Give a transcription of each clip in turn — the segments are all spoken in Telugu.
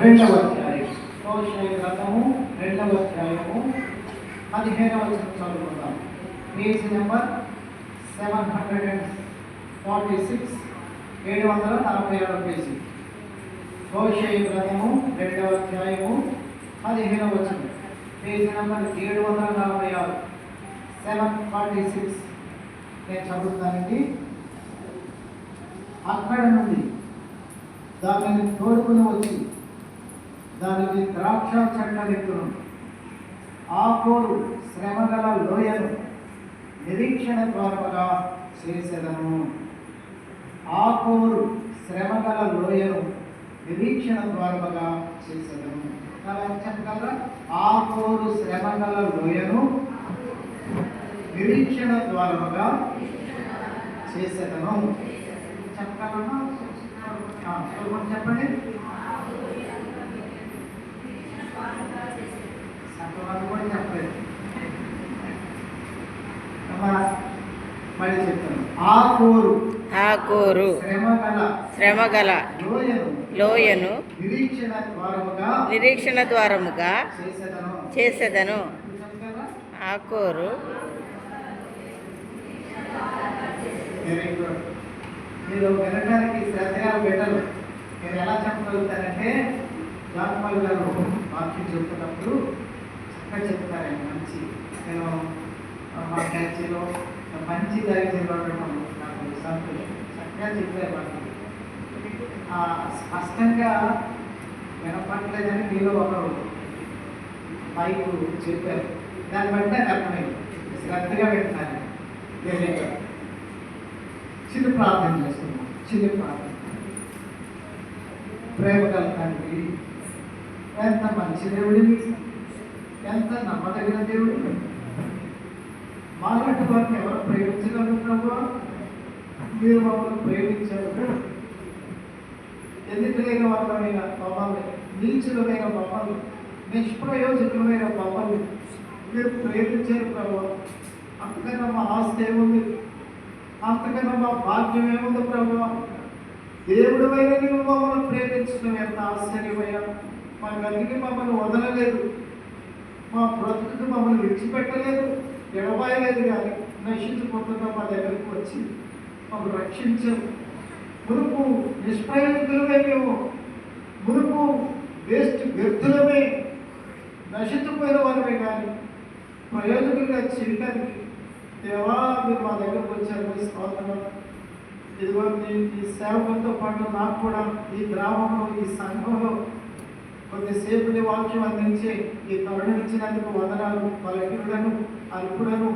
రెండవ అధ్యాయం హోషేయ గ్రంథము రెండవ అధ్యాయము 15వ వచనం చదువుకుందాం. Page number 746 746 page. హోషేయ గ్రంథము రెండవ అధ్యాయము 15వ వచనం, పేజ్ నెంబర్ 746 746. నేను చదువుతానండి. అక్కడ నుండి దానిని తోడుకుని వచ్చి దానికి ద్రాక్ష చెట్లెత్తును, ఆకోరు శ్రమగల లోయను నిరీక్షణ ద్వారముగా చేసేదను. ఆకోరు శ్రమగల లోయను నిరీక్షణ ద్వారముగా చేసేదను. చెప్పగలరా? ఆకోరు శ్రమగల లోయను నిరీక్షణ ద్వారముగా చేసేదను. చెప్పగలరా? చెప్పండి. సంతవాళ్ళు కూడా చెప్పలేదు. మళ్ళీ చెప్తాను. ఆకోరు శ్రమగల లోయను నిరీక్షణ ద్వారముగా చేసేదను. ఆకోరు వెరీ గుడ్. మీరు వినడానికి శ్రద్ధగా పెట్టరు. నేను ఎలా చెప్పగలుగుతానంటే, జాన్పాల్ గారు వాక్యం చెప్తున్నప్పుడు చక్కగా చెప్తారండి. మంచి నేను మా క్యాచీలో మంచి దైవజనులు ఉండడం నాకు సంతోషం. చక్కగా చెప్పారు. వాటిని స్పష్టంగా వినపట్లేదని మీలో ఒకరు పైకు చెప్పారు. దాన్ని బట్టి నాకు అర్థమైంది. శ్రద్ధగా పెడతాను. చిన్న ప్రార్థన చేస్తున్నాం. చిన్న ప్రార్థన. ప్రేమ గల తండ్రి, ఎంత మంచి దేవుడివి, ఎంత నమ్మదగిన దేవుడు. మాలాంటి వారిని ఎవరు ప్రేమించగలరు ప్రభు? మీరు మమ్మల్ని ప్రేమించారు. ఎందుకులేని వాళ్ళమైన మమ్మల్ని, నీచులమైన మమ్మల్ని, నిష్ప్రయోజకులమైన మమ్మల్ని మీరు ప్రేమించారు ప్రభు. అంతకన్నా మా ఆస్తి ఏముంది? అంతకన్నా మా భాగ్యం ఏముంది ప్రభు? దేవుడు అయిన నీవు మమ్మల్ని ప్రేమించడం ఎంత ఆశ్చర్యమయ్యా. మా గదికి మమ్మల్ని వదలలేదు, మా బ్రతుకు మమ్మల్ని విడిచిపెట్టలేదు, ఎడబాయలేదు. కానీ నశించిపోతున్నా మా దగ్గరికి వచ్చి మమ్మల్ని రక్షించారు. మునుపు నిష్ప్రయోజకులమే, మేము మునుపు వ్యర్థులమే, నశించిపోయిన వారమే. కానీ ప్రయోజకులుగా చేయడానికి దేవా మీరు మా దగ్గరకు వచ్చారు. స్తోత్రం. ఇదిగో ఈ సేవకులతో పాటు నాకు కూడా ఈ గ్రామంలో, ఈ సంఘంలో కొద్దిసేపుని వాక్యం అందించి ఈ తరుణం ఇచ్చినందుకు వందనాలు. బలహీనులను, అల్పులను,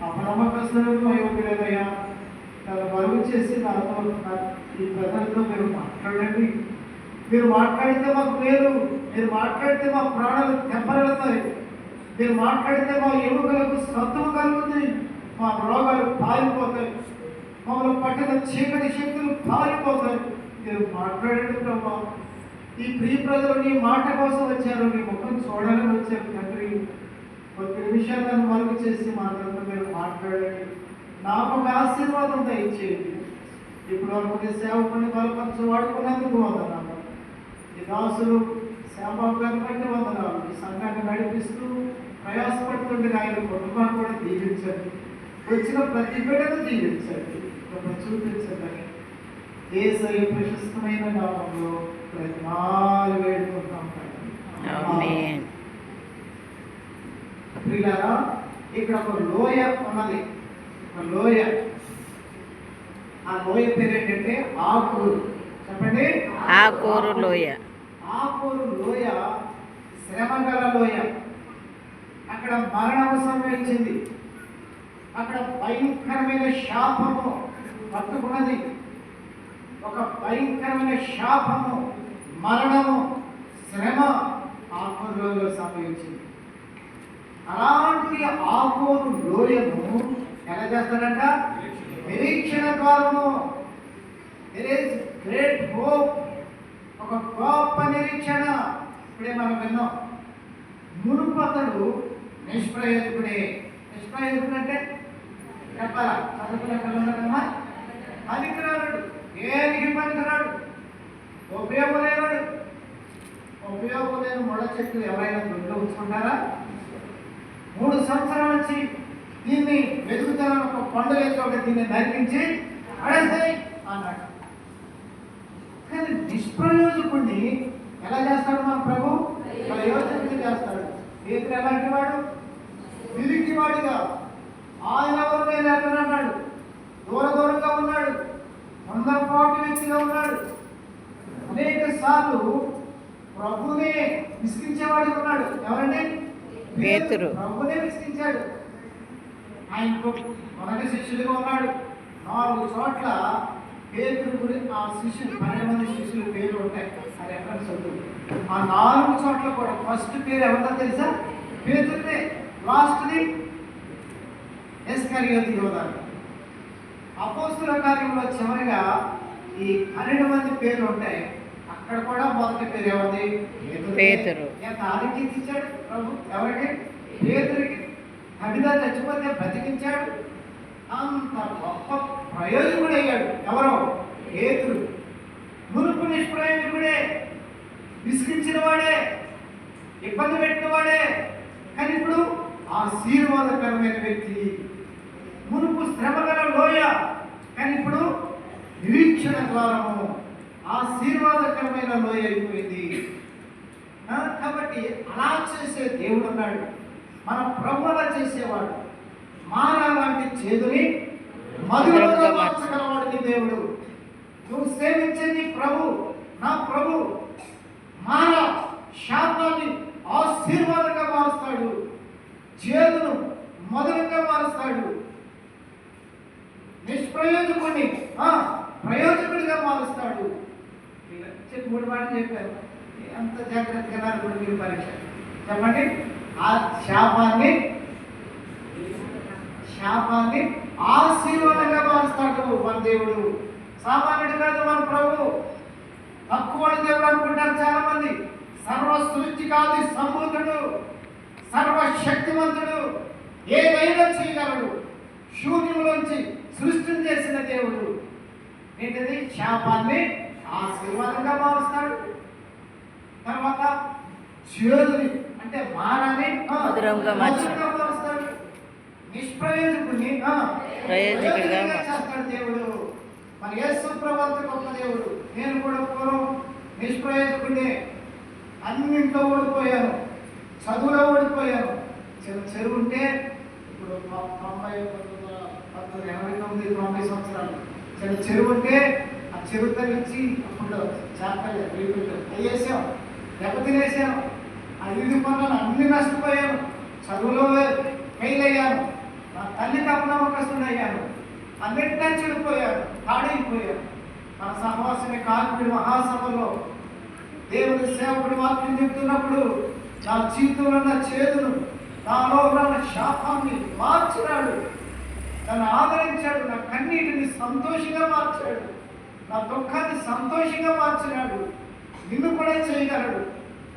అపనమ్మకస్తులను అయోగ్యులనయ్యా. నన్ను బరువు చేసి నాతో ఈ ప్రజలతో మీరు మాట్లాడండి. మీరు మాట్లాడితే మాకు మేలు. మీరు మాట్లాడితే మా ప్రాణాలు తెప్పరెడతాయి. మీరు మాట్లాడితే మా ఎముకలకు స్వత్వం కలుగుతుంది. మా రోగాలు పారిపోతాయి. మమ్మల్ని పట్టిన చీకటి శక్తులు పారిపోతాయి. మీరు మాట్లాడండి ప్రభా. ఈ ప్రియ ప్రజలు నీ మాట కోసం వచ్చారు, నీ ముఖం చూడాలని వచ్చారు తండ్రి. కొద్ది నిమిషాలు నన్ను మరుగు చేసి మాట్లాడుతూ మీరు మాట్లాడండి. నాకు ఒక ఆశీర్వాదం దయచేయండి. ఇప్పుడు వరకు సేవకుని బలపరచు వాడుకున్నందుకు వందనాలు. ఈ దాసులు శ్యామబాబు గారిని బట్టి వందనాలు. ఈ సంఘాన్ని నడిపిస్తూ ప్రయాసపడుతుండగా ఆయన కుటుంబాన్ని కూడా దీవించండి. వచ్చిన ప్రతి బిడ్డను దీవించండి, చూపించండి. యేసయ్య ప్రశస్తమైన నామంలో ప్రతిమాలు వేడుకుంటాం. ప్రియులారా, ఇక్కడ ఒక లోయ ఉన్నది. ఒక లోయ. ఆ లోయ పేరు ఏంటంటే ఆకోరు. చెప్పండి. ఆకోరు లోయ. ఆకోరు లోయ శ్రమగల లోయ. అక్కడ మరణం సంభవించింది. అక్కడ భయంకరమైన శాపము పట్టుకున్నది. ఒక భయంకరమైన శాపము, మరణము, శ్రమ ఆకోరు లోయలో సంభవించింది. అలాంటి ఆకోరు లోయను ఎలా చేస్తారంట? నిరీక్షణ ద్వారము. There is great hope. ఒక గొప్ప నిరీక్షణ. ఇప్పుడే మనం విన్నాం. మునుపు అతడు నిష్ప్రయోజకుడే. నిష్ప్రయోజకుడు అంటే చెప్పాలా? చదువుకునే పిల్లలకమ్మా పనికిరాడు, ఏనికి పనికిరాడు, ఉపయోగం లేనాడు. ముళ్ళ చెట్టు ఎవరైనా దొడ్లో ఉంచుకుంటారా? 3 సంవత్సరాల నుంచి దీన్ని వెతుకుతారని ఒక పండుగ ఒక దీన్ని నరికించి అడేస్తాయి అన్నాడు. కానీ నిష్ప్రయోజకుడిని ఎలా చేస్తాడు మన ప్రభు? ప్రయోజకుడిని చేస్తాడు. పేతురు ఎలాంటి వాడు? పిరికివాడిగా ఆయన ఎవరినైనా ఎక్కడన్నాడు, దూరంగా ఉన్నాడు, తొందరపాటు వ్యక్తిగా ఉన్నాడు. అనేక సార్లు ప్రభునే విసిగించేవాడిగా ఉన్నాడు. ఎవరండి? పేతురు. ప్రభునే విసిగించాడు. ఆయనకు మొదటి శిష్యుడిగా ఉన్నాడు. 4 చోట్ల పేతురు గురించి ఆ శిష్యులు 12 మంది శిష్యుల పేర్లు ఉంటాయి. ఆ రెఫరెన్స్ ఉంటుంది. ఆ 4 చోట్ల కూడా ఫస్ట్ పేరు ఎవరిదో తెలుసా? పేతురుదే. లాస్ట్ది ఇస్కరియోతు యోధ. అపోస్తుల కార్యంలో చివరిగా ఈ 12 మంది పేర్లు ఉంటాయి. అక్కడ కూడా మొదటి పేరు ఎవరిది? పేతురు. ఎంత ఆధిక్యత ఇచ్చాడు ప్రభు ఎవరికి? పేతురికి. కవిత చచ్చిపోతే బ్రతికించాడు. అంత గొప్ప ప్రయోజకుడు అయ్యాడు. ఎవరో? పేతురు. మునుపు నిష్ప్రయోజకుడే, విసిగించిన వాడే, ఇబ్బంది పెట్టిన వాడే, కానీ ఇప్పుడు ఆశీర్వాదకరమైన వ్యక్తి. మునుపు శ్రమగల లోయ, కానీ ఇప్పుడు నిరీక్షణ ద్వారము, ఆశీర్వాదకరమైన లోయ అయిపోయింది. కాబట్టి అలా చేసే దేవుడు ఉన్నాడు. మన ప్రభు అలా చేసేవాడు. మారా లాంటి చేదుని మధురంగా మార్చగలవాడిని దేవుడు. నువ్వు సేవించే నీ ప్రభు, నా ప్రభు మారా శాపాన్ని ఆశీర్వాదంగా మారుస్తాడు, చేదును మధురంగా మారుస్తాడు, నిష్ప్రయోజకుడిని ప్రయోజకుడిగా మారుస్తాడు. 3 మాటలు చెప్పారు. ఎంత జాగ్రత్తగా ఇప్పుడు మీరు పరీక్ష చెప్పండి. ఆ శాపాన్ని ఆశీర్వాదంగా మారుస్తాడు మన దేవుడు. సామాన్యుడు కాదు మన ప్రభు. తక్కువ దేవుడు అనుకుంటారు చాలా మంది. సర్వ సృష్టికాది సంభూతుడు, సర్వశక్తివంతుడు, ఏదైనా చేయగలడు. శూన్యంలోంచి సృష్టిని చేసిన దేవుడు. ఏంటది? శాపాన్ని ఆశీర్వాదంగా మారుస్తాడు. తర్వాత చేదుని అంటే మారాన్ని మధురంగా మారుస్తాడు. నిష్ప్రయోజకుడిని ప్రయోజకుడిగా చేస్తాడు దేవుడు. మన యేసు ప్రభువు అంత గొప్ప దేవుడు. నేను కూడా పూర్వం నిష్ప్రయోజకుడిని. అన్నింట్లో ఓడిపోయాను, చదువులో ఓడిపోయాను. చెరువు ఉంటే ఇప్పుడు 1989 సంవత్సరాలు చెరువు ఉంటే ఆ చెరువు తగ్గించి అప్పుడు చేపలు వేసాం, దెబ్బతినేసాను. అభివృద్ధి పనులను అన్ని నష్టపోయాను. చదువులో ఫెయిల్ అయ్యాను. నా తల్లికి అపనమ్మకస్తుని అయ్యాను. అన్నింటినీ చెడిపోయాను, పాడైపోయాను. మన సహవాసమే కార్మికుడి మహాసభలో దేవుని సేవకుడి వాక్యం చెప్తున్నప్పుడు నా జీవితంలో ఉన్న చేదును, నాలో ఉన్న శాపాన్ని మార్చినాడు. నన్ను ఆదరించాడు. నా కన్నీటిని సంతోషంగా మార్చాడు. నా దుఃఖాన్ని సంతోషంగా మార్చినాడు. నిన్ను కూడా చేయగలడు.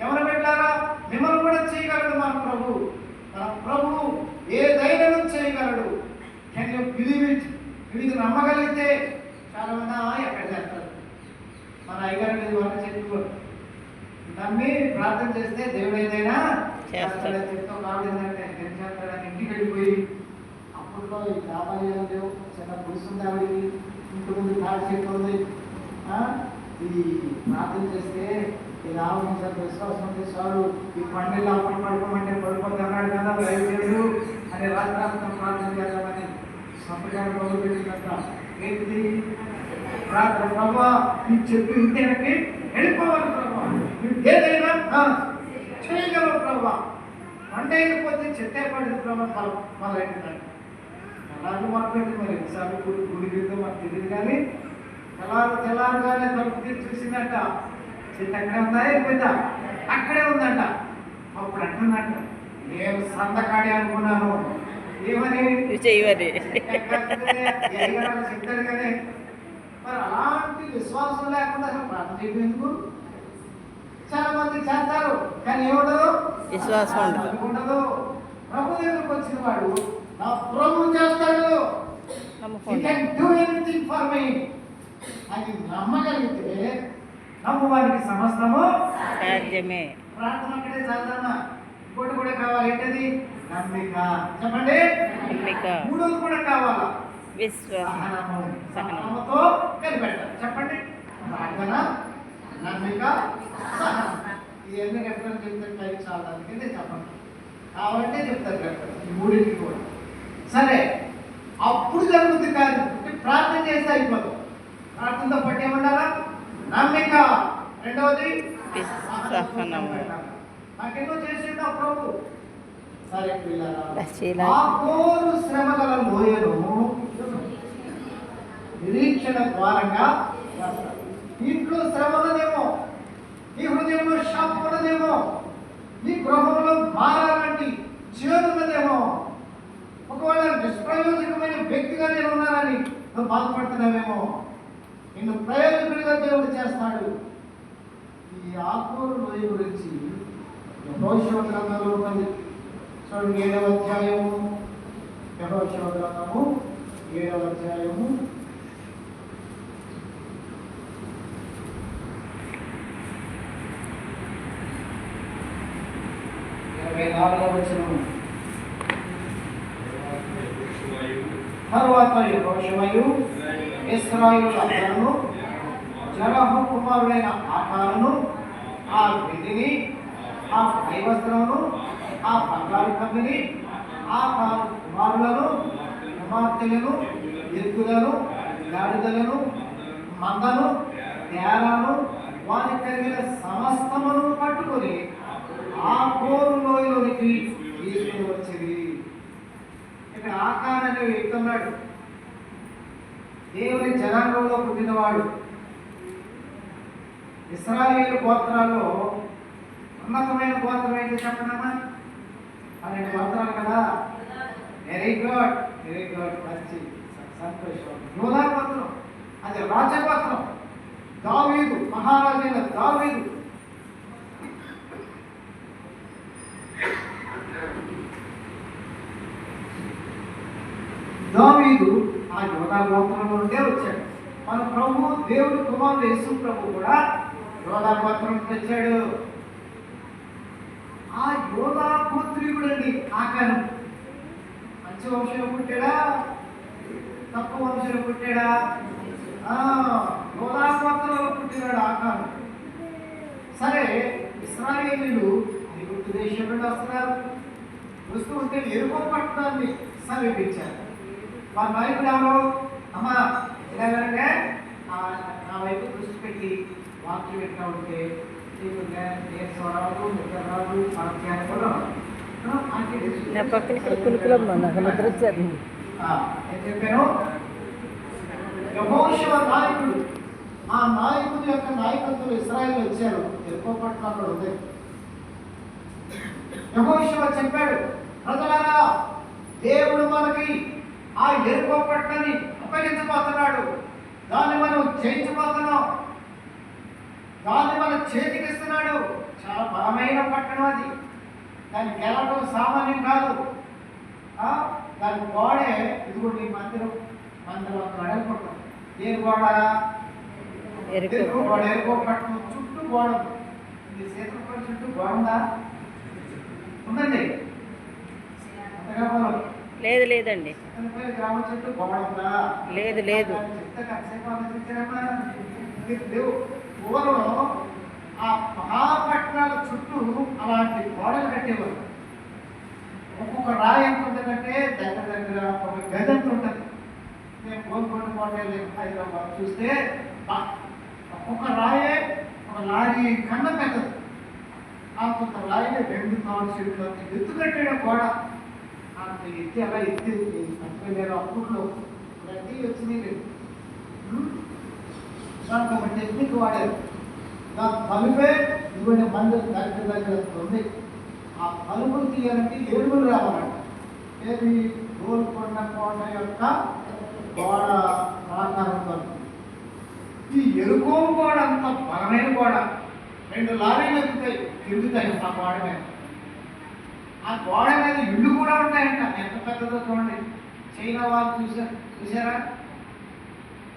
ఎవరు పెట్టారా? మిమ్మల్ని కూడా చేయగలడు మన ప్రభు. మన ప్రభు ఏదైనా చేయగలడు. Can you believe it? ఇది నమ్మగలిగితే చాలా మంది ఎక్కడ చేస్తారు. మన అయ్యగారు మీద వాళ్ళు చెప్పుకోరు. నమ్మి ప్రార్థన చేస్తే దేవుడు ఏదైనా చేస్తాడు. చెప్తాం కాబట్టి ఏంటంటే ఏం చేస్తాడని ఇంటికి వెళ్ళిపోయి అప్పట్లో ఈ రామాలయం లేవు, చిన్న గుడిస్తుంది ఆవిడికి, ఇంటి ముందు తాడి చెట్టు ఉంది. ఇది ప్రార్థన చేస్తే ఈ రామకృష్ణ విశ్వాసం చేసేవాడు ఈ పండుగ అప్పటి పడుకోమంటే పడుకోద్దు అన్నాడు కదా దయచేయడు అని రాత్రాంతం ప్రార్థన చేద్దామని సంప్రదాయం మొదలు పెట్టినట్ట. ఏంటిది? ప్రార్థన. ప్రభా నీ చెప్పి ఇంటికి వెళ్ళిపోవాలి ప్రభా, ఏదైనా చేయగలవు ప్రభా. వంట అయిపోతే చెత్త పడింది ప్రభా మొదలైందంట. అలాగే మాట్లాడి మరి ఎన్నిసార్లు గుడి గిరితో మనకు తెలియదు కానీ తెల్లారుగానే తలుపు తీసి చూసిందంట. చెత్త అక్కడే ఉందా అయిపోయిందా? అక్కడే ఉందంట. అప్పుడు అంటున్నట్ట, నేను సంతకాడి అనుకున్నాను. ఏమని? చెప్తాడు కానీ మరి అలాంటి విశ్వాసం లేకుండా అసలు ప్రార్థన చేయడం ఎందుకు? చాలా మంది చేస్తారు కానీ ఏముండదు, విశ్వాసం ఉండదు. ప్రభు దగ్గరకు వచ్చిన వాడు నా ప్రభు చేస్తాడు, he can do anything for me అని నమ్మగలిగితే నమ్మువారికి సమస్తము సాధ్యమే. ప్రార్థన అక్కడే చదువుదామా? ఇంకోటి కూడా కావాలి, ఏంటది? నమ్మిక. చెప్పండి. నమ్మిక, మూడోది కూడా కావాలా? విశ్వాసం, సహనము. సహనం. సహనముతో కనిపెట్టాలి. చెప్పండి. ప్రార్థన, నమ్మిక, సహనం. ఇవన్నీ రెఫరెన్స్ చెప్తే టైం చాలా, అందుకనే చెప్పండి. కావాలంటే చెప్తారు రెఫరెన్స్ ఈ మూడింటికి కూడా. సరే, అప్పుడు జరుగుతుంది కాదు, ప్రార్థన చేస్తే అయిపోదు. ప్రార్థనతో పాటు ఏమన్నారా? నమ్మిక. రెండవది సహనము. నాకెన్నో చేసిండు ప్రభు. సరే పిల్లరా, శీలా. ఆ కోరు శ్రమగల లోయను నిరీక్షణ ద్వారంగా చేస్తారు. ఇంట్లో శ్రమ ఉన్నదేమో, నీ హృదయంలో శాపం ఉన్నదేమో, నీ గృహంలో మారాలంటే చేదు ఉన్నదేమో, ఒకవేళ నిష్ప్రయోజకమైన వ్యక్తిగా నేను ఉన్నానని నువ్వు బాధపడుతున్నావేమో, నిన్ను ప్రయోజకుడిగా దేవుడు చేస్తాడు. ఈ ఆకూరు లోయ గురించి యెహోషువ గ్రంథంలో ఉంటుంది. చూడండి, 7వ అధ్యాయము, యెహోషువ గ్రంథము 7వ అధ్యాయము 24వ వచనం. తరువాత యెహోషువయు ఇశ్రాయేలులందరూ జరహు కుమారుడైన ఆకానును, ఆ వెండిని, ఆ వస్త్రమును, ఆ బంగారు కమ్మిని, ఆ కుమారులను, కుమార్తెలను, ఎద్దులను, గాడిదలను, మందను, తేరాను, వారికి కలిగిన సమస్తమును పట్టుకొని ఆ కోరు లోయలోనికి తీసుకుని వచ్చింది. ఇక్కడ ఆకాన్ అనే వ్యక్తి ఉన్నాడు. దేవుని జనాంగంలో పుట్టినవాడు. ఇశ్రాయేలు గోత్రాల్లో ఉన్నతమైన గోత్రం ఏంటి చెప్పండమ్మా? 12 గోత్రాలు కదా. వెరీ గుడ్, వెరీ గుడ్, మంచి సంతోషం. యోధా గోత్రం, అది రాజగోత్రం. దావీదు, మహారాజైన దావీదు ఆ యోధా గోత్రంలో నుండే వచ్చాడు. మన ప్రభు, దేవుడి కుమారుడు యేసు ప్రభు కూడా యోధా గోత్రం నుండి వచ్చాడు. ఆ యోధా పుత్రికుడు అండి ఆకాను. మంచి వంశంలో పుట్టాడా, తక్కువ వంశంలో పుట్టాడా? యోధా గోత్రంలో పుట్టినాడు ఆకాను. సరే, ఇశ్రాయేలీయులు ఐగుప్తు దేశం నుండి వస్తూ ఉంటే ఎరుకో పట్టణాన్ని సమీపించారు. వారి నాయకుడు ఎవరు? అమ్మ ఇలాగంటే నా వైపు దృష్టి పెట్టి వాక్యం ఎట్లా ఉంటే నీకు స్వరాలు, నిద్రరాలు, పరత్యాలు కూడా నా పక్కన ఇక్కడ కులుకులమ్మ నాకు నిద్ర వచ్చేది. నేను చెప్పాను, యెహోషువ నాయకుడు, ఆ నాయకుడి యొక్క నాయకత్వం ఇశ్రాయేలు వచ్చారు. ఎరుకో పట్టణంలో ఉంది. యెహోషువ చెప్పాడు, ప్రజలారా, దేవుడు మనకి ఆ ఎరుకో పట్టణాన్ని అప్పగించబోతున్నాడు. దాన్ని మనం జయించబోతున్నాం. దాన్ని మన చేతికి ఇస్తున్నాడు. చాలా బలమైన పట్టణం అది. దాన్ని గెలవడం సామాన్యం కాదు. దాని గోడే ఇదిగో నీ మందిరం వెడల్పడతాం. ఏ గోడ? ఎరుకో గోడ. ఎరుకో పట్టణం చుట్టూ గోడ. ఈ సీతపల్లి చుట్టూ గోడ ఉందా? ఉందండి. అంతగా పొలం లేదు, లేదండి. గ్రామం చుట్టూ గోడ ఉందా? లేదు, లేదు. పూర్వం ఆ మహాపట్టణాల చుట్టూ అలాంటి గోడలు కట్టేవారు. ఒక్కొక్క రాయి ఎంత ఉంటుందంటే దగ్గర ఒక గది ఎంత ఉంటుంది. నేను గోల్కొండ కోట హైదరాబాద్ చూస్తే ఒక్కొక్క రాయే ఒక లారీ కన్నా పెద్దది. ఆ కొంత రాయిని 2 4 సీట్లు ఎత్తు కట్టాడు గోడ. అంత ఎత్తి అలా ఎత్తి నేను అప్పట్లో గడ్డి వచ్చినాయి లేదు. దానికి ఒక టెక్నిక్ వాడారు. దాని తలుపే ఇటువంటి మంది దగ్గర ఉంది. ఆ తలుపులు తీయాలంటే ఏడుగురు రావాలంట. ఏది? గోల్కొండ కోట యొక్క గోడ ఆకారం తలుపు. ఈ ఎరుకో గోడ అంత బలమైన గోడ. 2 లారీలు తిరుగుతాయి ఆ గోడ మీద. ఆ గోడ మీద ఇళ్ళు కూడా ఉంటాయంట. ఎంత పెద్దదో చూడండి. చైనా వాళ్ళు చూసారా?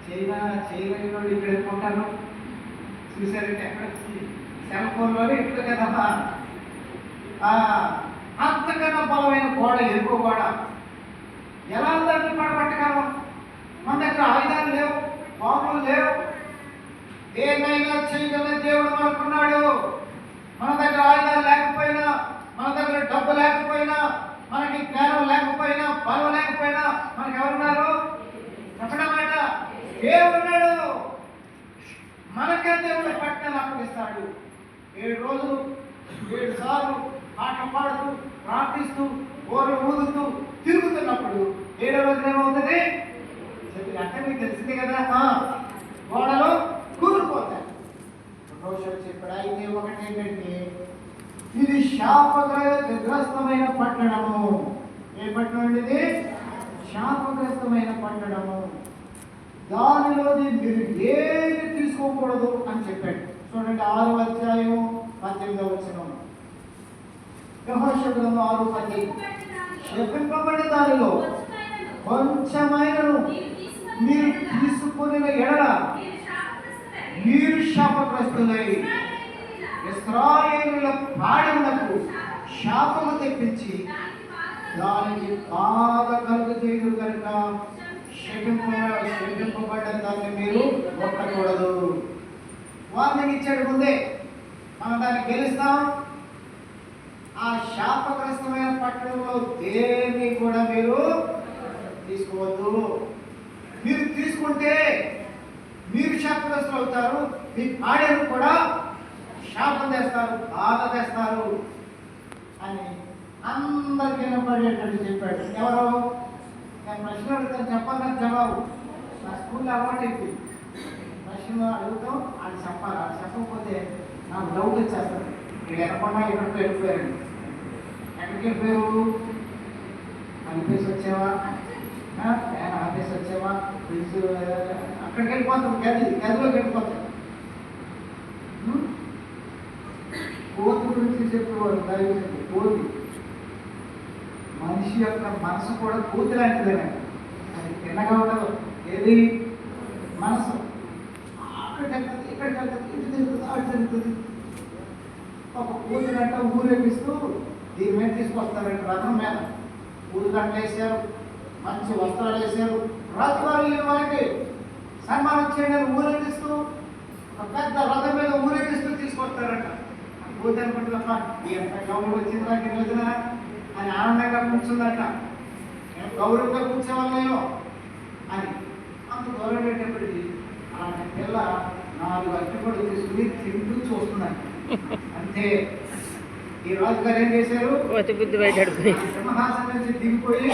చైనా ఇక్కడ ఎత్తుకుంటారు చూసారంటే ఎక్కడ సెల్ ఫోన్లోనే ఇట్లు కదమ్మా. అంతకన్నా బలమైన గోడ, ఎరుకో గోడ. ఎలా దాన్ని పడగొట్టగలం? మన దగ్గర ఆయుధాలు లేవు, బాంబులు లేవు. ఏమైనా చేయగల దేవుడు మనకున్నాడు. మన దగ్గర ఆయుధాలు లేకపోయినా, మన దగ్గర డబ్బు లేకపోయినా, మనకి జ్ఞానం లేకపోయినా, బలం లేకపోయినా మనకి ఎవరున్నారు? చెప్పడమాట దేవుడున్నాడు. మనకే దేవుడు పట్టణాలు అప్పగిస్తాడు. 7 రోజులు 7 సార్లు పాటలు పాడుతూ, ప్రార్థిస్తూ, గోరు ఊదుతూ తిరుగుతున్నప్పుడు 7వ రోజున ఏమవుతుంది? అంటే మీకు తెలిసిందే కదా, గోడలు కూలిపోతాయి. రోజు చెప్పాడు. అయితే ఒకటి ఏంటంటే, ఇది శాపగ్రస్తమైన పట్టణము. ఏ పట్టణం అండి ఇది? శాపగ్రస్తమైన పట్టణము. దానిలోని మీరు ఏది తీసుకోకూడదు అని చెప్పాడు. చూడండి 6వ అధ్యాయం 18వ వచనం. యెహోషువ గ్రంథం 6:18. శపింపబడిన దానిలో కొంచెమైనను మీరు తీసుకుని ఎడల మీరు శాపగ్రస్తులై ఇశ్రాయేలుల పాడెములకు శాపము తెప్పించి దానికి బాధ కలుగజేయుడు కనుక శపింపబడ్డ దాన్ని మీరు కొట్టకూడదు. వార్నింగ్ ఇచ్చాడు ముందే. మనం దాన్ని గెలుస్తాం. ఆ శాపగ్రస్తమైన పట్టణంలో దేన్ని కూడా మీరు తీసుకోవద్దు. మీరు తీసుకుంటే మీరు శాపగ్రస్తులు అవుతారు. మీ పాడేరు కూడా శాపం తెస్తారు, బాధ తెస్తారు అని అందరికీ వినపడేటట్టు చెప్పాడు. ఎవరు? నేను ప్రశ్న అడుగుతాను, చెప్పాలి నాకు జవాబు. నా స్కూల్లో అలవాటు అయిపోయింది. ప్రశ్న అడుగుతాం, అది చెప్పాలి. అది చెప్పకపోతే నాకు డౌట్ వచ్చేస్తుంది. మీరు ఎక్కడన్నా ఎక్కడికి వెళ్ళిపోయారండి. ఎక్కడికి వెళ్ళిపోయారు? అనిపేసి వచ్చావా? ఆఫీస్ వచ్చావా? ఫ్రిడ్జ్ అక్కడికి వెళ్ళిపోతాం. గదిలోకి వెళ్ళిపోతాం. కోతి గురించి చెప్పేవారు దైవజనుడు. కోతి, మనిషి యొక్క మనసు కూడా కోతి లాంటిదేనండి. అది తిన్నగా ఉండదు. ఏది? మనసు. అక్కడికి వెళ్తుంది, ఇక్కడికి వెళ్తుంది, ఇటు తిరుగుతుంది, అటు తిరుగుతుంది. ఒక కోతినంట ఊరేగిస్తూ దీని మీద తీసుకొస్తారంట, రథం మీద. ఊరుగంటలు వేసారు, మంచి వస్త్రాలు వేసారు, రాజువారి వారికి సన్మానం చేయడానికి ఊరేగిస్తూ ఒక పెద్ద రథం మీద ఊరేగిస్తూ తీసుకొస్తారంట. కోతి అనుకుంటుందప్ప, ఎంత గౌరవం వచ్చింది నాకు ఈ రోజున అని ఆనందంగా కూర్చుందట. నేను గౌరవంగా కూర్చోవాలి నేను అని అంత గౌరవం పెట్టేప్పటికీ అలాంటి పిల్ల 4 అరటిపళ్ళు తీసుకుని తింటూ చూస్తుందంట. అంతే. ఈ రాజుగారు ఏం చేశారు? సింహాసనం నుంచి దిగిపోయి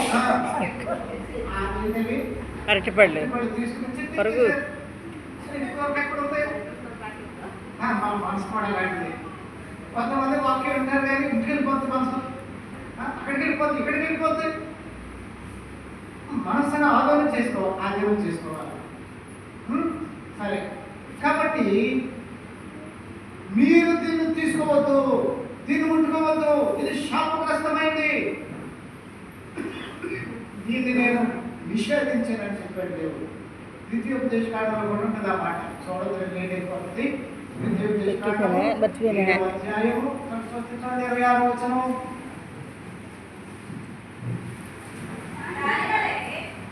అరటిపళ్ళు తీసుకుని పరుగు ఎక్కడ ఉంది? మన మనసు కూడా అలాంటిది. కొంతమంది వాక్యం ఉంటారు కానీ ఇంటికి వెళ్ళిపోతుంది మనసు. అక్కడికి వెళ్ళిపోతుంది, ఇక్కడికి వెళ్ళిపోతుంది. మనసును ఆదరణ చేసుకోవాలి, ఆదరణ చేసుకోవాలి. సరే, కాబట్టి మీరు దీన్ని తీసుకోవద్దు, దీన్ని ముట్టుకోవద్దు. ఇది శాపగ్రస్తమైంది. దీన్ని నేను నిషేధించానని చెప్పాడు దేవుడు. ద్వితీయోపదేశకాండంలో కూడా ఉంటుంది ఆ మాట. చూడదు నేనైపోతుంది. ద్వితీయోపదేశకాండం 7వ అధ్యాయము 26వ వచనం.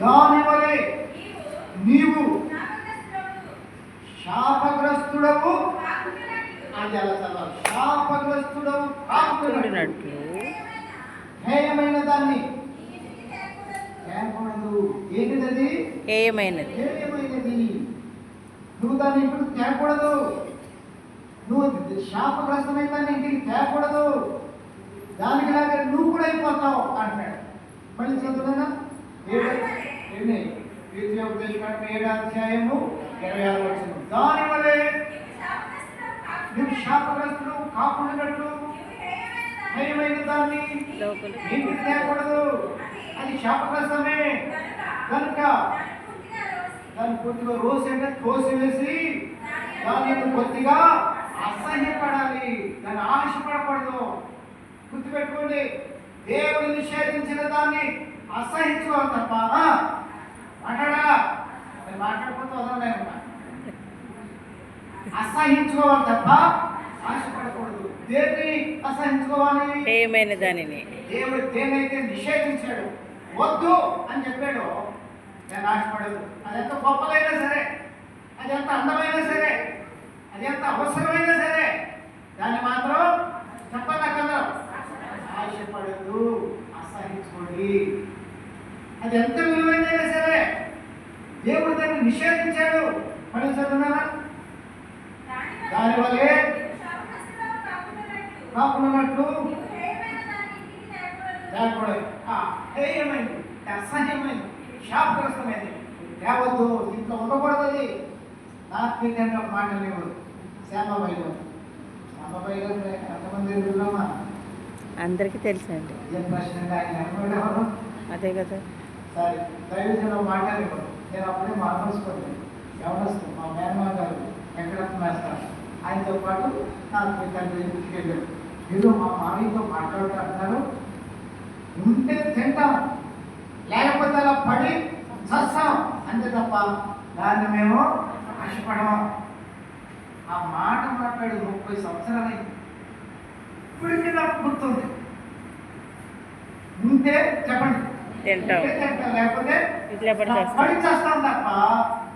దాని వలె నీవు శాపగ్రస్తుడవు. అది అలా చదవాలి. శాపగ్రస్తుడవు కాకున్నట్లు హేయమైన దాన్ని తేకూడదు. ఏంటిది? హేయమైనది. హేయమైనది. నువ్వు దాన్ని ఇప్పుడు తేకూడదు. నువ్వు శాపగ్రస్తమైన దాన్ని ఇంటికి తేకూడదు. దానికి లాగా నువ్వు కూడా అయిపోతావు అంటాడు. మళ్ళీ చదువునా? 7వ అధ్యాయము 26వ వచనం. దాని వలె నువ్వు శాపగ్రస్తుడు కాకుండానట్లు హేయమైన దాన్ని ఇంటికి తేకూడదు. అది శాపగ్రస్తమే కనుక దాన్ని కొద్దిగా రోసంటే తోసివేసి దాన్ని కొద్దిగా అసహ్యపడాలి. దాన్ని ఆశపడకూడదు. గుర్తుపెట్టుకోండి, దేవుడు నిషేధించిన దాన్ని అసహించుకోవాలి తప్ప మాట్లాడకపోతే వదలలేము. అసహించుకోవాలి తప్ప ఆశపడకూడదు. దేన్ని అసహించుకోవాలి? ఏమైన దానిని దేవుడు దేనైతే నిషేధించాడు, వద్దు అని చెప్పాడో నేను ఆశపడదు. అది ఎంత గొప్పదైనా సరే, అది ఎంత అందమైనా సరే, అది ఎంత అవసరమైనా సరే, దాన్ని మాత్రం చెప్పనక్కర్లేదు. ఆశపడదు, అసహించుకోండి. అది ఎంత విలువైనదైనా సరే దేవుడు దాన్ని నిషేధించాడు. మనం చదువున్నారా? దానివల్లే కాకున్నట్లు లేకూడదు. హేయమైంది, అసహ్యమైంది, శాపగ్రస్తమైంది తేవద్దు. ఇంట్లో ఉండకూడదు. అది నాత్మీకంగా ఒక మాట లేవు. శ్యామబైలు ఎంతమంది ఎదురున్నామా? అందరికీ తెలుసండి. ఏం ప్రశ్నగా ఆయన ఎవరు? అదే కదా. సరే, దైవజనం మాట్లాడేవాడు. నేను అప్పుడే మాట్లాడుకోలేదు. ఎవరు మా మేనమా గారు వెంకటప్ప వేస్తారు. ఆయనతో పాటు నాకు తండ్రి ఇంటికి వెళ్ళాడు. మీరు మా మామయ్యతో మాట్లాడుతున్నారు, ఉంటే తింటాం, లేకపోతే అలా పడి చస్తాం అంతే తప్ప దాన్ని మేము ఆశపడము. ఆ మాట మాట్లాడి 30 సంవత్సరాలైంది. ఇప్పటికీ నాకు గుర్తుంది. ఉంటే చెప్పండి, తింటాం, లేకపోతే ఇట్లా పడి చేస్తాం. పడి చేస్తాం తప్ప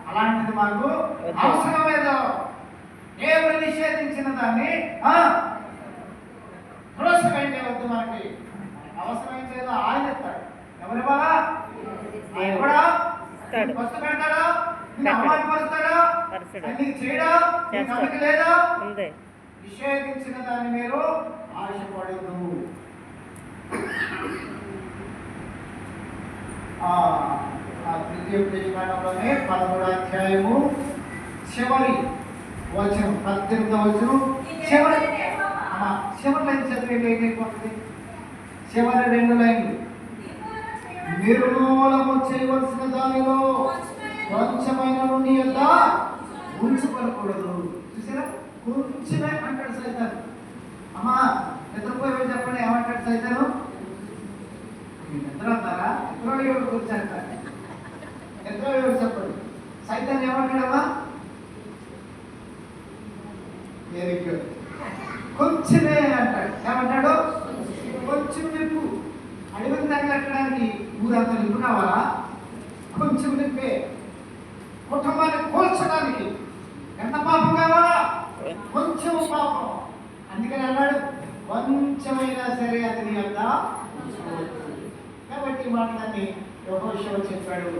అలాంటిది మాకు అవసరం లేదు. దేవుడు నిషేధించిన దాన్ని ప్రోత్సహించే వద్దు. మనకి అవసరమైతే ఆయన ఇస్తాడు. ఎవరి వల్ల కూడా వస్తు పెడతాడా, అమ్మాయిపరుస్తాడా, నీకు చేయడా, నమ్మకం లేదా? నిషేధించిన దాన్ని మీరు ఆశపడదు. తృతీయ ఉపదేశకాండంలోనే 13వ అధ్యాయము చివరి వచనం, 18వ వచనం చివరి లైన్ చదివేది ఏమైపోతుంది? చివరి 2 లైన్లు. నిర్మూలము చేయవలసిన దానిలో కొంచెమైన నుండి ఎంత ఉంచుకోకూడదు. చూసారా? కొంచెమే అంటాడు సైతాను. అమ్మా నిద్రపోయి చెప్పండి, ఏమంటాడు సైతాను? నిద్ర అంటారా? నిద్రపోయేవాడు గురించి అంటారు. నిద్రపోయేవాడు చెప్పండి. సైతాన్ ఏమంటాడమ్మా? Very good. కొంచెమే అంటాడు. ఏమంటాడు? కొంచెం నింపు. అడవిని తగ్గడానికి ఊరంతా నింపు కావాలా? కొంచెం నింపే. కుటుంబాన్ని కోల్చడానికి ఎంత పాపం కావాలా? కొంచెం పాపం. అందుకని అన్నాడు, కొంచెమైనా సరే అది నీ వద్ద ఉంచుకోవచ్చు. కాబట్టి మాటలన్నీ యెహోషువ చెప్పాడు.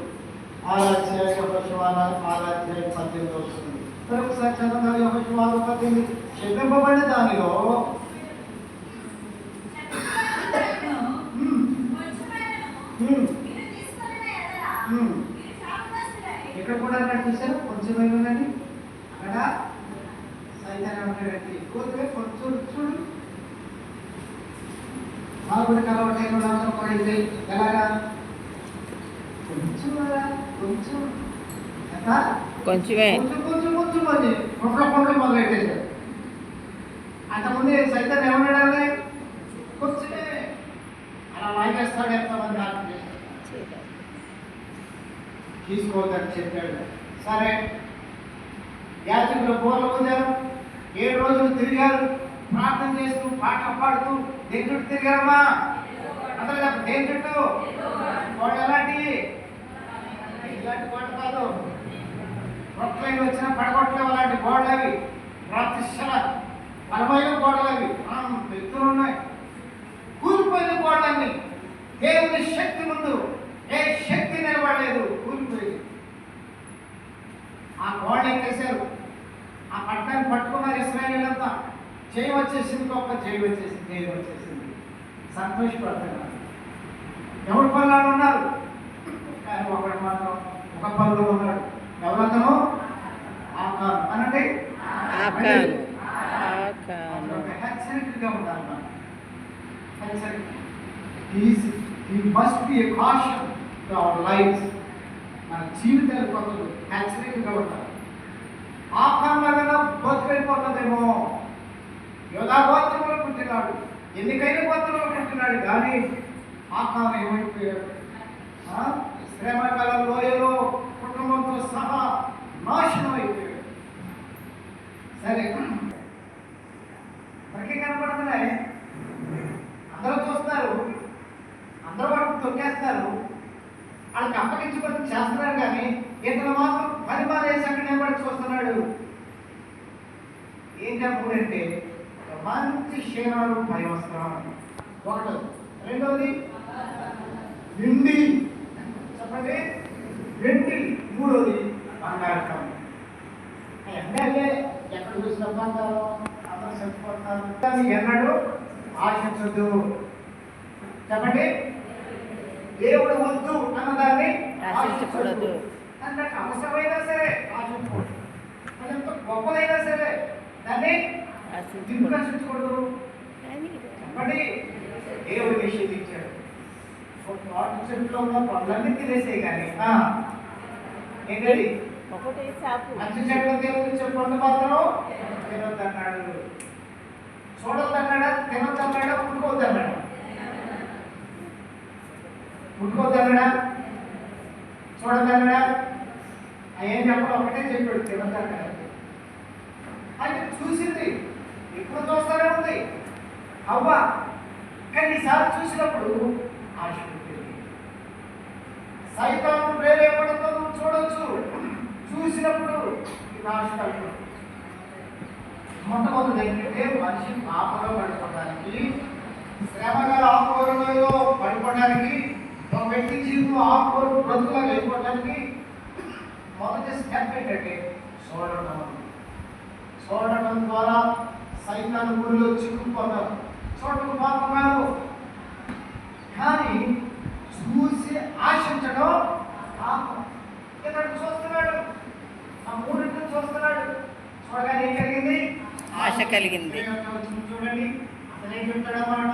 ఆరాధ్య యెహోషువ 6:18 వస్తుంది. ఒకసారి చదవాలి. యెహోషువ 6:18 చెప్పింపబడిన దానిలో ఇక్కడ కూడా అన్నట్టు చూసారు. కొంచెమైనా అక్కడ సైతాన్ని ఉంటాడంటే ఎక్కువ కొంచెం చూడు. మాకు కలవటం పడింది. ఎలాగా? కొంచెం కొంచెం కొంచెమే కొంచెం కొంచెం కొంచెం మంది కొంచెం మొదలెట్టేశారు. అంతకుముందు సైతాన్ని ఏమన్నాడు? కొంచెమే. అలా లాగేస్తాడు. ఎంతమంది ఆటం చేస్తారు. తీసుకోవద్దని చెప్పాడు. సరే, యాజకులు బోర్లు పొందారు. 7 రోజులు తిరిగారు, ప్రార్థన చేస్తూ పాటలు పాడుతూ. దేని చుట్టూ తిరిగారమ్మా? అందరూ చెప్పండి. దేని చుట్టూ? గోడ ఎలాంటి? ఇలాంటి గోడ కాదు. రొట్టెలు వచ్చినా పడగొట్టలేవు అలాంటి గోడలు అవి. ప్రతిష్టల బలమైన గోడలు అవి. ఎత్తులు ఉన్నాయి. కూలిపోయిన గోడలన్నీ. దేవుని శక్తి ముందు ఏ శక్తి నిలబడలేదు, కూలిపోయింది. ఆ గోడ ఎక్కేశారు. ఆ పట్టణాన్ని పట్టుకున్నారు ఇశ్రాయేలు అంతా. జయం వచ్చేసింది, గొప్ప జయం వచ్చేసింది. సంతోషపడుతున్నారు. ఎవరి పనులు ఉన్నారు, కానీ ఒకటి మాత్రం ఒక పనులు ఉన్నాడు. ఎవరతను? ఆకాను. అనండి, హెచ్చరికగా ఉండాలి. He must be a caution to our lives. మన జీవితాలు కొత్తలు హెచ్చరికగా ఉంటారు. ఆకాండగా బతుకైపోతుందేమో. యోధా గోత్రంలో పుట్టినాడు, ఎన్నికైన గోత్రంలో పుట్టినాడు, కానీ ఆకారం ఏమైపోయాడు? శ్రమకాల లోయలో కుటుంబంతో సహా నాశనం అయిపోయాడు. సరే, ఇతను మాత్రం పని మానేసి అక్కడ నిలబడి చూస్తున్నాడు. ఏం చెప్పడంటే మంచి క్షీణాలు పై వస్త్రం ఒకటి. రెండవది వెండి, చెప్పండి వెండి. మూడవది బంగారం. ఎమ్మెల్యే ఎక్కడ చూసిన బంగారం అందరూ చచ్చిపోతారు. ఎన్నడూ ఆశించద్దు. చెప్పండి దేవుడు వద్దు అన్నదాన్ని ఆశించకూడదు. అంటే అవసరమైనా సరే ఆశించకూడదు. అది ఎంత గొప్పదైనా సరే దాన్ని ఆశించకూడదు. చెప్పండి దేవుడు నిషేధించాడు. చెట్లో ఉన్న పనులన్నీ తినేసే కానీ ఏంటది మంచి చెట్లు దేవుడు చెప్పండి మాత్రం తినొద్దన్నాడు. చూడొద్దన్నాడా, తినొద్దన్నాడా, పుట్టుకోవద్దన్నాడా? పుట్టుకోవద్దన్నాడా, చూడొద్దన్నాడా? ఏం చెప్పడం ఒకటే చెప్పాడు, తినొద్దన్నాడు. అది చూసింది, ఎప్పుడు చూస్తానే ఉంది అవ్వ. కానీ ఈసారి చూసినప్పుడు ఆశ పుట్టింది. సైతాను ప్రేరేపణతో చూడొచ్చు, చూసినప్పుడు ఇది ఆశ కలుగుతుంది. మొట్టమొదటి ఏంటంటే మనిషి పాపలో పడిపోవడానికి, శ్రమగా ఆకుకూరలో పడిపోవడానికి, ఒక వ్యక్తి జీవితం ఆకుకూర బ్రతుకులా వెళ్ళిపోవడానికి మొదటి స్టెప్ ఏంటంటే చూడటం. చూడటం ద్వారా సైతాను ఊరిలో చిక్కుకుపోతారు. చూడటం పాపం కాదు, కానీ చూసి ఆశించడం పాపం. ఇక్కడ చూస్తున్నాడు, ఆ మూడింటిని చూస్తున్నాడు. చూడగానే ఏం కలిగింది? ఆశ కలిగింది. చూడండి అసలు ఏం చెప్తాడన్నమాట.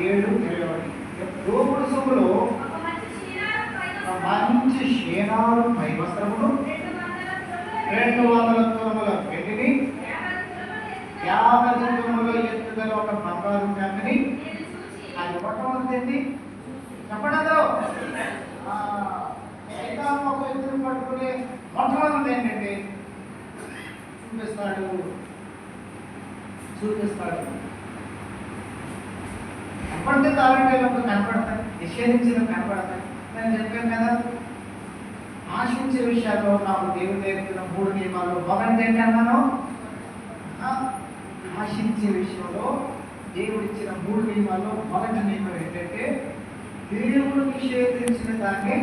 7:20 దోపుడు సొమ్ములో మంచి క్షీణాలు పై వస్త్రములు 200 తులముల వెండిని 50 తులముల ఎత్తుగల ఒక బంగారు కంపెనీ. అది మొట్టమొదటి చెప్పండి అందరూ. సైతాను ఒక ఎత్తును పట్టుకుని మొట్టమొదటి ఏంటంటే చూపిస్తాడు. కనపడితే తాళంటేటప్పుడు కనపడతాయి, నిషేధించిన కనపడతాయి. నేను చెప్పాను కదా, ఆశించే విషయాల్లో నాకు దేవుడు నేర్పిన 3 నియమాలు. ఒకటి ఏంటన్నాను, ఆశించే విషయంలో దేవుడు ఇచ్చిన 3 నియమాల్లో మొదటి నియమం ఏంటంటే దేవుడు నిషేధించిన దాన్ని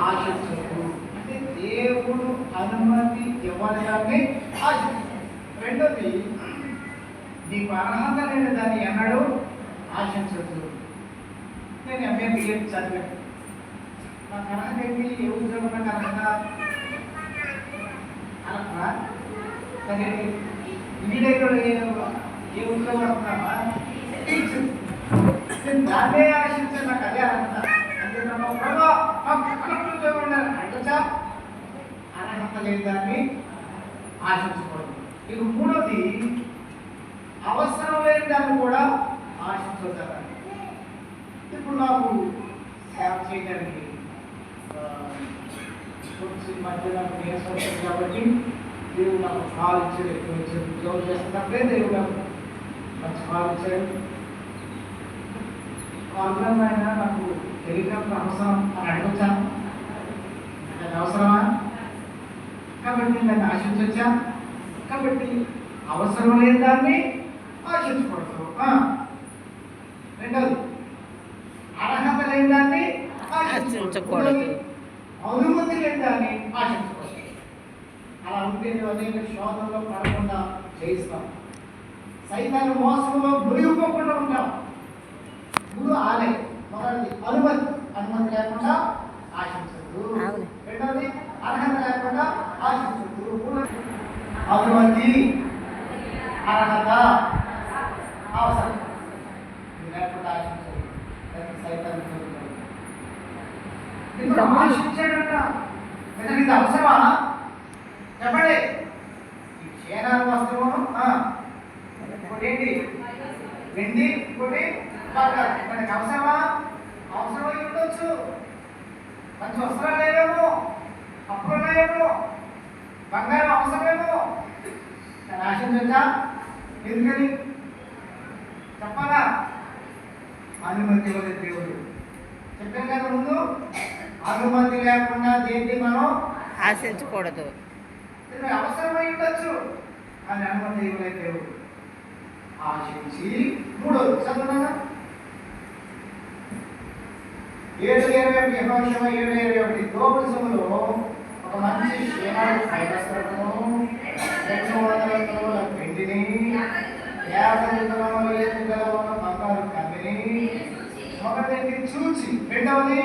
ఆశించదు. అంటే దేవుడు అనుమతి ఇవ్వని దాన్ని ఆశించదు. రెండోది, నీకు అర్హత లేని దాన్ని ఎన్నడూ ఆశించదు. నేను ఎంఏ బిఎడ్ చదివాను. నాకు అర్హత ఏంటి? ఏ ఉద్యోగం నాకు అర్హత అర్హత సరే. ఇంజనీర్లో ఏ ఉద్యోగం అనుకున్నావా? నేను దాన్నే ఆశించాను, నాకు అదే అర్హత. అంటే ఉద్యోగం ఉండాలి అంటే అర్హత లేని దాన్ని ఆశించకూడదు. ఇక మూడోది, అవసరం లేని దాన్ని కూడా ఆశించవచ్చు. ఇప్పుడు నాకు సేవ చేయడానికి మధ్య నాకు నేర్చుకుంటాను కాబట్టి దేవుడు నాకు కాల్ ఇచ్చాడు. ఉద్యోగం చేస్తున్నప్పుడే దేవుడు నాకు మంచి కాల్ ఇచ్చాడు. కాల్ అయినా నాకు టెలిగ్రామ్ అవసరం అని అడగొచ్చాను. అది అవసరమా? కాబట్టి నేను దాన్ని ఆశించవచ్చా? కాబట్టి అవసరం లేని దాన్ని ఆశించకూడదు. రెండోది, అర్హత లేని దాన్ని ఆశించకూడదు. అనుమతి లేని దాన్ని ఆశించకూడదు. అలా ఉంటే అనేక శోధనలో పడకుండా చేయిస్తాం. సైతాను మోసంలో మునిగిపోకుండా ఉంటాం. మూడు ఆలయ. మొదటిది అనుమతి లేకుండా ఆశించదు. రెండవది అర్హత లేకుండా ఆశించదు. అనుమతి, అర్హత అవసరం లేకుండా ఆశించదు. సైతాన్ని ఆశించాడంట. ఇది అవసరమా? చెప్పండి. ఈ క్షీణాలు వస్త్రము ఇంకోటి ఏంటి? వెండి, ఇంకోటి బంగారం. మనకి అవసరమా? అవసరమై ఉండొచ్చు. మంచి వస్త్రాలు లేవేమో, అప్పులు లేవేమో, బంగారం అవసరమేమో. కానీ ఆశించచ్చా? ఎందుకని చెప్పగా అనుమతి ఇవ్వలేదు దేవుడు. చెప్పాను కదా ముందు, అనుమతి లేకుండా దేన్ని మనం ఆశించకూడదు. అవసరమై ఉండొచ్చు కానీ అనుమతి ఇవ్వలేదు దేవుడు. ఆశించి మూడోది చదువునా 7:21 యెహోషువ 7:21 దోపుడు సొమ్ములో ఒక మంచి క్షేమాడు పైవస్త్రమును 200 తులాల వెండిని 50 తులాల బంగారు కమ్మిని ఒకటి చూచి రెండవది